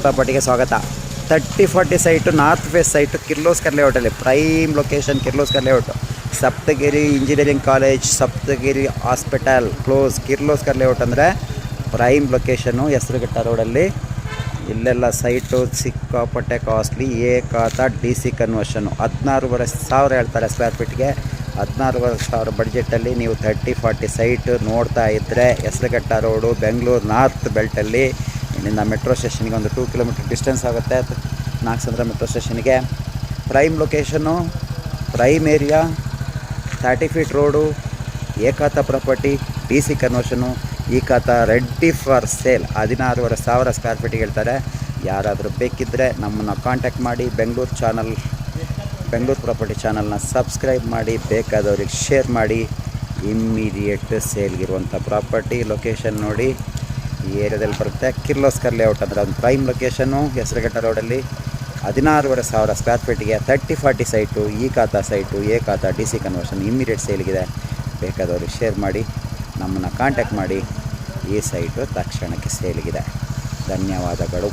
ಪ್ರಾಪರ್ಟಿಗೆ ಸ್ವಾಗತ. 30-40 site, north face site, Kirloskar ಲೇಔಟಲ್ಲಿ prime location. Kirloskar layout, Saptagiri engineering college, Saptagiri hospital close. Kirloskar layout ಅಂದರೆ prime location, Hesaraghatta ರೋಡಲ್ಲಿ. ಇಲ್ಲೆಲ್ಲ ಸೈಟು ಸಿಕ್ಕಾಪಟ್ಟೆ ಕಾಸ್ಟ್ಲಿ. ಏಕಾತ DC ಕನ್ವರ್ಷನ್ನು 16,500 ಹೇಳ್ತಾರೆ ಸ್ಕ್ವೇರ್ ಫೀಟ್ಗೆ. 16,500 ಬಡ್ಜೆಟಲ್ಲಿ ನೀವು 30-40 ಸೈಟ್ ನೋಡ್ತಾ ಇದ್ದರೆ ಹೆಸರುಘಟ್ಟ ರೋಡು, ಬೆಂಗಳೂರು ನಾರ್ತ್ ಬೆಲ್ಟಲ್ಲಿ. ಇಲ್ಲಿಂದ ಮೆಟ್ರೋ ಸ್ಟೇಷನ್ಗೆ ಒಂದು 2 ಕಿಲೋಮೀಟರ್ ಡಿಸ್ಟೆನ್ಸ್ ಆಗುತ್ತೆ. ನಾಗಸಂದ್ರ ಮೆಟ್ರೋ ಸ್ಟೇಷನ್ಗೆ. Prime location, prime area, 30 feet road, ಏಕಾತ ಪ್ರಾಪರ್ಟಿ, DC ಕನ್ವರ್ಷನ್ನು. ಈ khata ready for sale. 16,500 square ಫೀಟಿಗೆ ಹೇಳ್ತಾರೆ. ಯಾರಾದರೂ ಬೇಕಿದ್ದರೆ ನಮ್ಮನ್ನು ಕಾಂಟ್ಯಾಕ್ಟ್ ಮಾಡಿ. ಬೆಂಗಳೂರು ಪ್ರಾಪರ್ಟಿ ಚಾನಲ್ನ ಸಬ್ಸ್ಕ್ರೈಬ್ ಮಾಡಿ, ಬೇಕಾದವ್ರಿಗೆ ಶೇರ್ ಮಾಡಿ. ಇಮ್ಮಿಡಿಯೇಟ್ ಸೇಲ್ಗಿರುವಂಥ ಪ್ರಾಪರ್ಟಿ. ಲೊಕೇಶನ್ ನೋಡಿ, ಈ ಏರಿಯಾದಲ್ಲಿ ಬರುತ್ತೆ. ಕಿರ್ಲೋಸ್ಕರ್ ಲೇಔಟ್ ಅಂದರೆ ಒಂದು ಪ್ರೈಮ್ ಲೊಕೇಶನ್ನು, ಹೆಸರುಘಟ್ಟ ರೋಡಲ್ಲಿ. 16,500 ಸ್ಕ್ವೇರ್ ಫೀಟಿಗೆ 30-40 ಸೈಟು, ಈ ಖಾತ ಸೈಟು, ಏಕಾತ DC ಕನ್ವರ್ಷನ್ ಇಮ್ಮಿಡಿಯೇಟ್ ಸೇಲ್ಗಿದೆ. ಬೇಕಾದವ್ರಿಗೆ ಶೇರ್ ಮಾಡಿ, ನಮ್ಮನ್ನು ಕಾಂಟ್ಯಾಕ್ಟ್ ಮಾಡಿ. ಈ ಸೈಟು ತಕ್ಷಣಕ್ಕೆ ಸೇಲ್ಗಿದೆ. ಧನ್ಯವಾದಗಳು.